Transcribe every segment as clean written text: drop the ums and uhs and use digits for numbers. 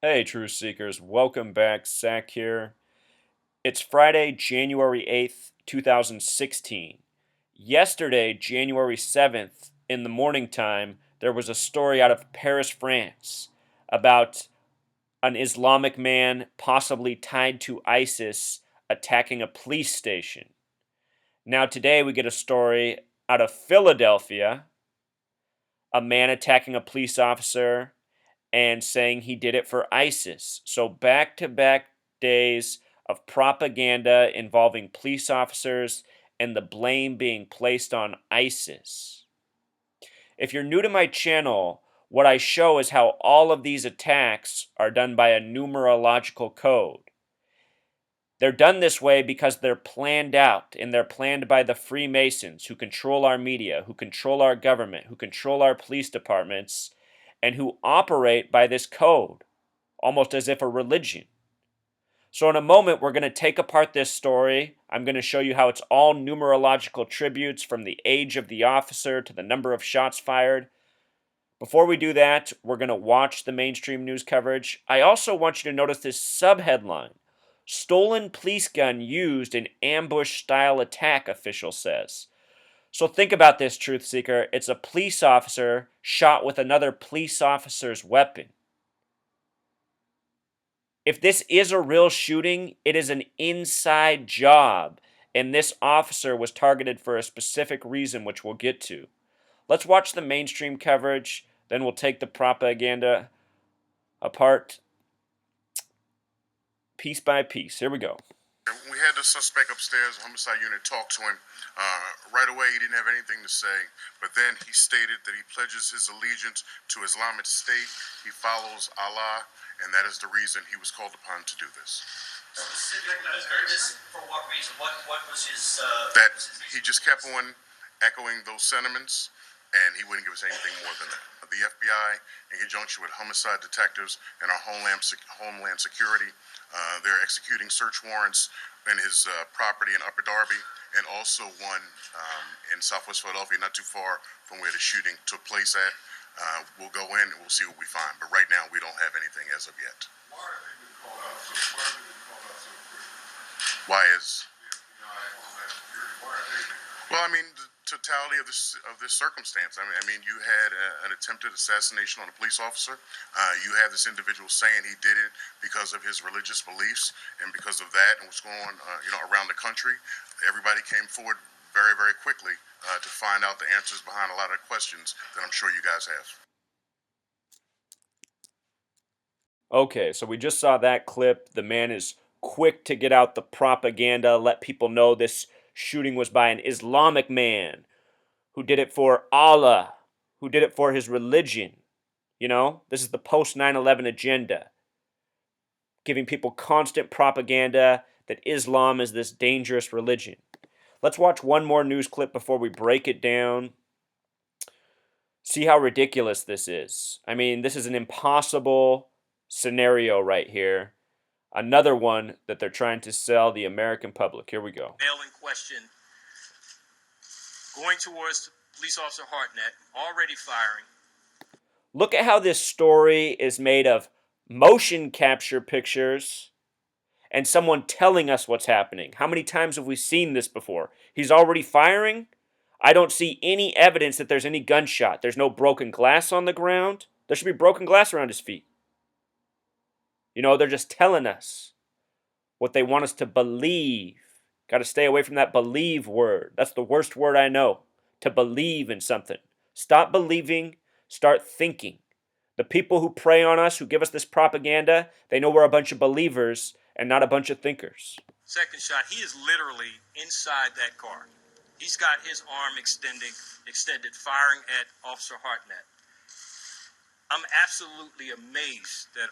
Hey, Truth Seekers, welcome back. Zach here. It's Friday, January 8th, 2016. Yesterday, January 7th, in the morning time, there was a story out of Paris, France, about an Islamic man possibly tied to ISIS attacking a police station. Now, today, we get a story out of Philadelphia, a man attacking a police officer and saying he did it for ISIS. So back to back days of propaganda involving police officers and the blame being placed on ISIS. If you're new to my channel, what I show is how all of these attacks are done by a numerological code. They're done this way because they're planned out, and they're planned by the Freemasons who control our media, who control our government, who control our police departments, and who operate by this code, almost as if a religion. So in a moment, we're going to take apart this story. I'm going to show you how it's all numerological tributes from the age of the officer to the number of shots fired. Before we do that, we're going to watch the mainstream news coverage. I also want you to notice this subheadline. Stolen police gun used in ambush-style attack, official says. So think about this, Truth Seeker. It's a police officer shot with another police officer's weapon. If this is a real shooting, it is an inside job, and this officer was targeted for a specific reason, which we'll get to. Let's watch the mainstream coverage, then we'll take the propaganda apart piece by piece. Here we go. We had the suspect upstairs, the homicide unit, talk to him. Right away, he didn't have anything to say, but then he stated that he pledges his allegiance to Islamic State. He follows Allah, and that is the reason he was called upon to do this. For what reason? What was his... That he just kept on echoing those sentiments, and he wouldn't give us anything more than that. The FBI, in conjunction with homicide detectives and our Homeland Security, they're executing search warrants in his property in Upper Darby, and also one in Southwest Philadelphia, not too far from where the shooting took place at. We'll go in and we'll see what we find, but right now we don't have anything as of yet. Why are they being called out so? Why are they being called out so quickly? Why is? Why are they? Well, I mean, the totality of this circumstance. I mean, you had an attempted assassination on a police officer. You have this individual saying he did it because of his religious beliefs, and because of that and what's going on, around the country. Everybody came forward very, very quickly to find out the answers behind a lot of questions that I'm sure you guys have. Okay, so we just saw that clip. The man is quick to get out the propaganda, let people know this shooting was by an Islamic man who did it for Allah, who did it for his religion. This is the post 9/11 agenda, giving people constant propaganda that Islam is this dangerous religion. Let's watch one more news clip before we break it down. See how ridiculous this is. I mean, this is an impossible scenario right here. Another one that they're trying to sell the American public. Here we go. Male in question going towards police officer Hartnett, already firing. Look at how this story is made of motion capture pictures and someone telling us what's happening. How many times have we seen this before? He's already firing. I don't see any evidence that there's any gunshot. There's no broken glass on the ground. There should be broken glass around his feet. They're just telling us what they want us to believe. Got to stay away from that believe word. That's the worst word I know. To believe in something. Stop believing. Start thinking. The people who prey on us, who give us this propaganda, they know we're a bunch of believers and not a bunch of thinkers. Second shot, he is literally inside that car. He's got his arm extended, firing at Officer Hartnett. I'm absolutely amazed that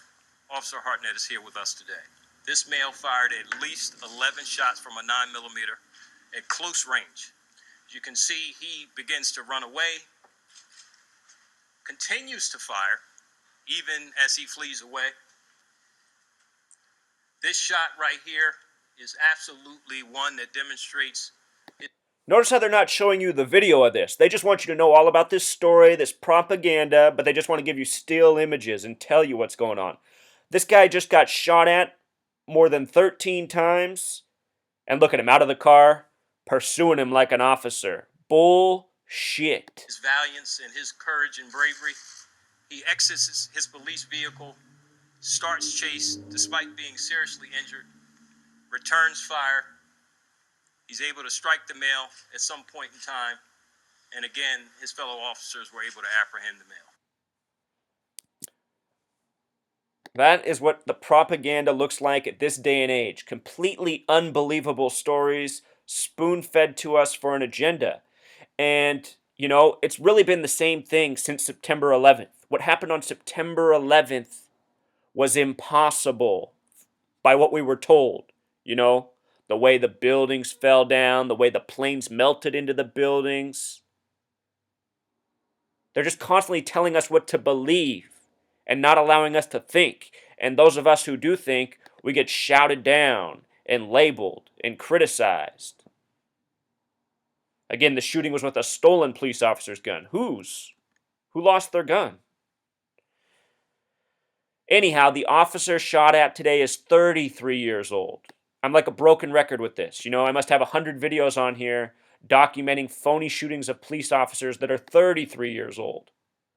Officer Hartnett is here with us today. This male fired at least 11 shots from a 9mm at close range. As you can see, he begins to run away, continues to fire, even as he flees away. This shot right here is absolutely one that demonstrates... Notice how they're not showing you the video of this. They just want you to know all about this story, this propaganda, but they just want to give you still images and tell you what's going on. This guy just got shot at more than 13 times, and look at him out of the car, pursuing him like an officer. Bullshit. His valiance and his courage and bravery. He exits his police vehicle, starts chase despite being seriously injured, returns fire. He's able to strike the male at some point in time, and again, his fellow officers were able to apprehend the male. That is what the propaganda looks like at this day and age. Completely unbelievable stories, spoon-fed to us for an agenda. And, you know, it's really been the same thing since September 11th. What happened on September 11th was impossible by what we were told. You know, the way the buildings fell down, the way the planes melted into the buildings. They're just constantly telling us what to believe and not allowing us to think. And those of us who do think, we get shouted down and labeled and criticized. Again, the shooting was with a stolen police officer's gun. Whose? Who lost their gun? Anyhow, the officer shot at today is 33 years old. I'm like a broken record with this. You know, I must have 100 videos on here documenting phony shootings of police officers that are 33 years old.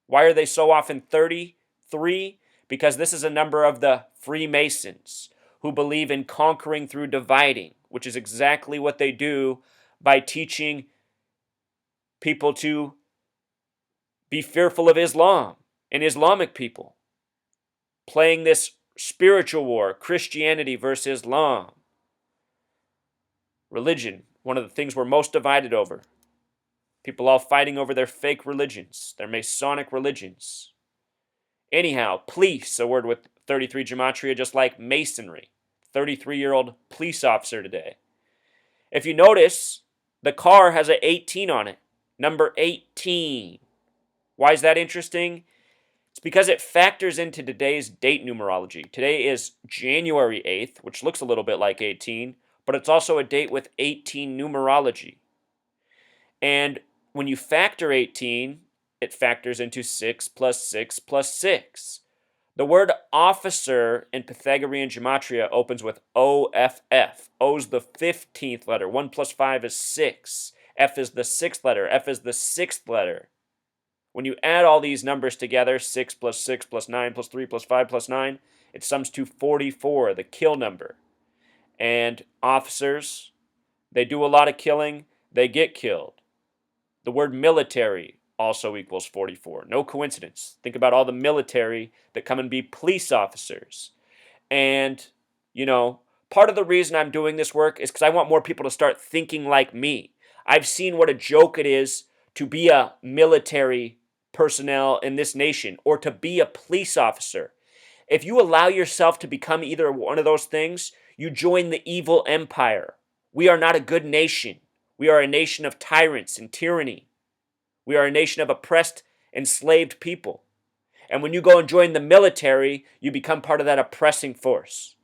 Why are they so often 33? Because this is a number of the Freemasons who believe in conquering through dividing, which is exactly what they do by teaching people to be fearful of Islam and Islamic people. Playing this spiritual war, Christianity versus Islam. Religion, one of the things we're most divided over. People all fighting over their fake religions, their Masonic religions. Anyhow, police, a word with 33 gematria, just like masonry. 33-year-old police officer today. If you notice, the car has an 18 on it. Number 18. Why is that interesting? It's because it factors into today's date numerology. Today is January 8th, which looks a little bit like 18, but it's also a date with 18 numerology. And when you factor 18, it factors into 6 plus 6 plus 6. The word officer in Pythagorean gematria opens with OFF. O's the 15th letter. 1 plus 5 is 6. F is the 6th letter. F is the 6th letter. When you add all these numbers together, 6 plus 6 plus 9 plus 3 plus 5 plus 9, it sums to 44, the kill number. And officers, they do a lot of killing, they get killed. The word military also equals 44. No coincidence. Think about all the military that come and be police officers. And, you know, part of the reason I'm doing this work is because I want more people to start thinking like me. I've seen what a joke it is to be a military personnel in this nation or to be a police officer. If you allow yourself to become either one of those things, you join the evil empire. We are not a good nation. We are a nation of tyrants and tyranny. We are a nation of oppressed, enslaved people. And when you go and join the military, you become part of that oppressing force.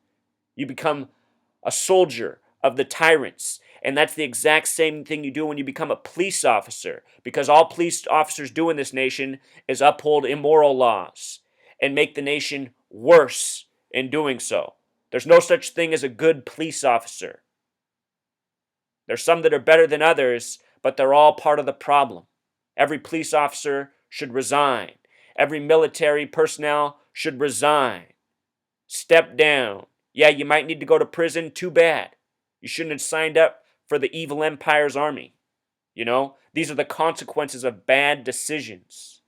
You become a soldier of the tyrants. And that's the exact same thing you do when you become a police officer, because all police officers do in this nation is uphold immoral laws and make the nation worse in doing so. There's no such thing as a good police officer. There's some that are better than others, but they're all part of the problem. Every police officer should resign. Every military personnel should resign. Step down. Yeah, you might need to go to prison. Too bad. You shouldn't have signed up for the evil empire's army. You know, these are the consequences of bad decisions.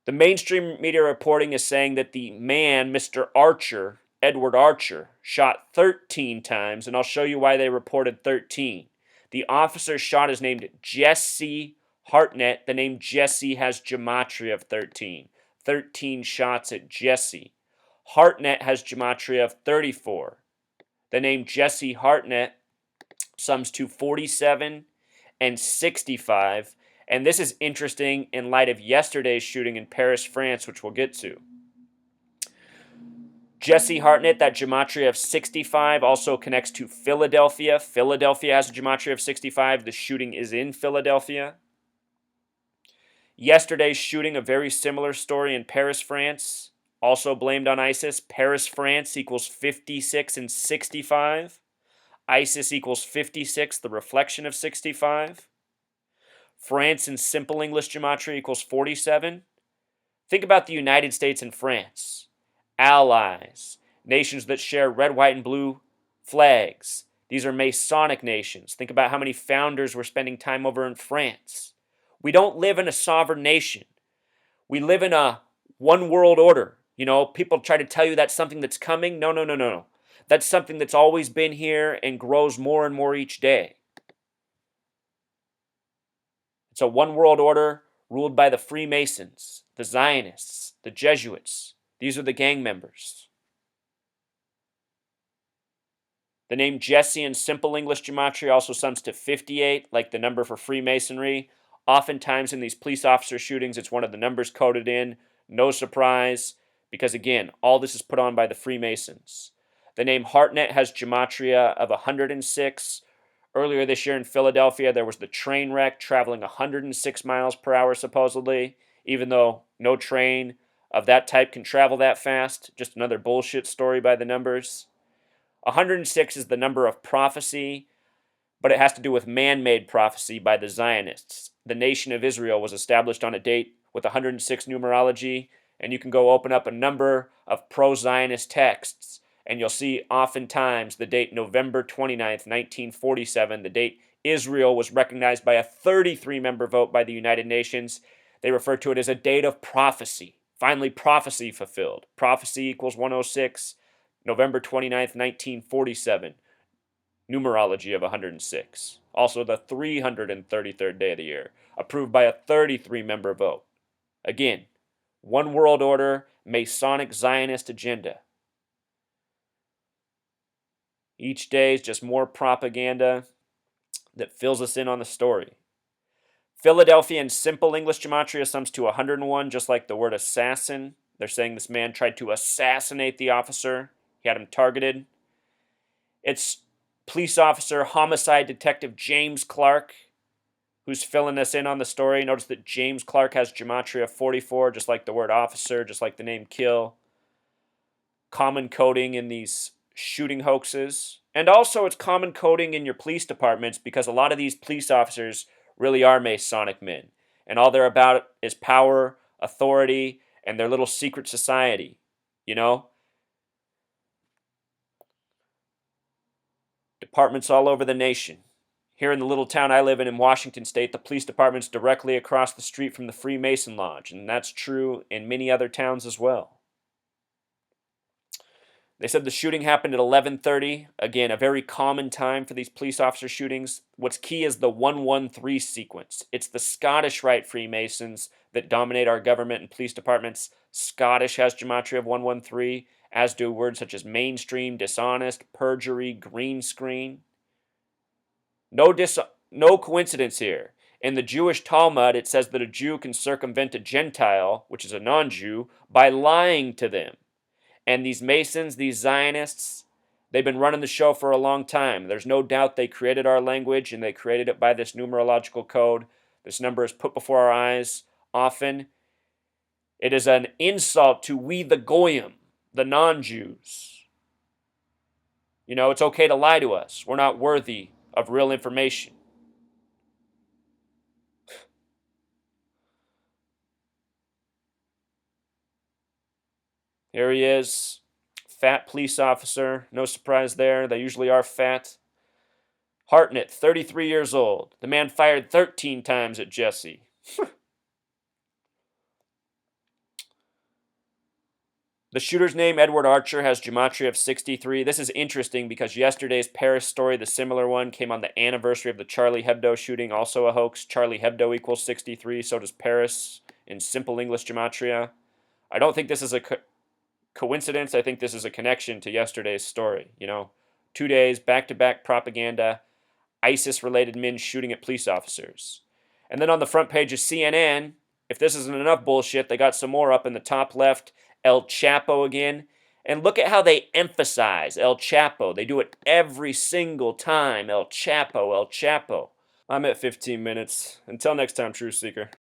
The mainstream media reporting is saying that the man, Mr. Archer, Edward Archer, shot 13 times, and I'll show you why they reported 13. The officer shot is named Jesse Hartnett. The name Jesse has gematria of 13. 13 shots at Jesse. Hartnett has gematria of 34. The name Jesse Hartnett sums to 47 and 65. And this is interesting in light of yesterday's shooting in Paris, France, which we'll get to. Jesse Hartnett, that gematria of 65, also connects to Philadelphia. Philadelphia has a gematria of 65. The shooting is in Philadelphia. Yesterday's shooting, a very similar story in Paris, France, also blamed on ISIS. Paris, France equals 56 and 65. ISIS equals 56, the reflection of 65. France in simple English gematria equals 47. Think about the United States and France. Allies, nations that share red, white, and blue flags. These are Masonic nations. Think about how many founders were spending time over in France. We don't live in a sovereign nation. We live in a one world order. You know, people try to tell you that's something that's coming. No, no, no, no, no. That's something that's always been here and grows more and more each day. It's a one world order ruled by the Freemasons, the Zionists, the Jesuits. These are the gang members. The name Jesse in simple English gematria also sums to 58, like the number for Freemasonry. Oftentimes in these police officer shootings, it's one of the numbers coded in. No surprise, because again, all this is put on by the Freemasons. The name Hartnett has gematria of 106. Earlier this year in Philadelphia, there was the train wreck traveling 106 miles per hour, supposedly, even though no train of that type can travel that fast. Just another bullshit story by the numbers. 106 is the number of prophecy, but it has to do with man-made prophecy by the Zionists. The nation of Israel was established on a date with 106 numerology, and you can go open up a number of pro-Zionist texts, and you'll see oftentimes the date November 29th, 1947, the date Israel was recognized by a 33-member vote by the United Nations. They refer to it as a date of prophecy. Finally, prophecy fulfilled. Prophecy equals 106. November 29th, 1947, numerology of 106. Also the 333rd day of the year, approved by a 33-member vote. Again, one world order, Masonic Zionist agenda. Each day is just more propaganda that fills us in on the story. Philadelphia in simple English gematria sums to 101, just like the word assassin. They're saying this man tried to assassinate the officer. He had him targeted. It's police officer, homicide detective James Clark, who's filling us in on the story. Notice that James Clark has gematria 44, just like the word officer, just like the name kill. Common coding in these shooting hoaxes. And also it's common coding in your police departments because a lot of these police officers really are Masonic men. And all they're about is power, authority, and their little secret society. You know? Departments all over the nation. Here in the little town I live in Washington State, the police department's directly across the street from the Freemason Lodge, and that's true in many other towns as well. They said the shooting happened at 11:30. Again, a very common time for these police officer shootings. What's key is the 113 sequence. It's the Scottish Rite Freemasons that dominate our government and police departments. Scottish has gematria of 113, as do words such as mainstream, dishonest, perjury, green screen. No coincidence here. In the Jewish Talmud, it says that a Jew can circumvent a Gentile, which is a non-Jew, by lying to them. And these Masons, these Zionists, they've been running the show for a long time. There's no doubt they created our language, and they created it by this numerological code. This number is put before our eyes often. It is an insult to we the Goyim, the non-Jews. You know, it's okay to lie to us. We're not worthy of real information. Here he is, fat police officer. No surprise there. They usually are fat. Hartnett, 33 years old. The man fired 13 times at Jesse. The shooter's name, Edward Archer, has gematria of 63. This is interesting because yesterday's Paris story, the similar one, came on the anniversary of the Charlie Hebdo shooting, also a hoax. Charlie Hebdo equals 63, so does Paris in simple English gematria. I don't think this is a coincidence. I think this is a connection to yesterday's story. You know, 2 days, back-to-back propaganda, ISIS-related men shooting at police officers. And then on the front page of CNN, if this isn't enough bullshit, they got some more up in the top left. El Chapo again. And look at how they emphasize El Chapo. They do it every single time. El Chapo, El Chapo. I'm at 15 minutes. Until next time, Truth Seeker.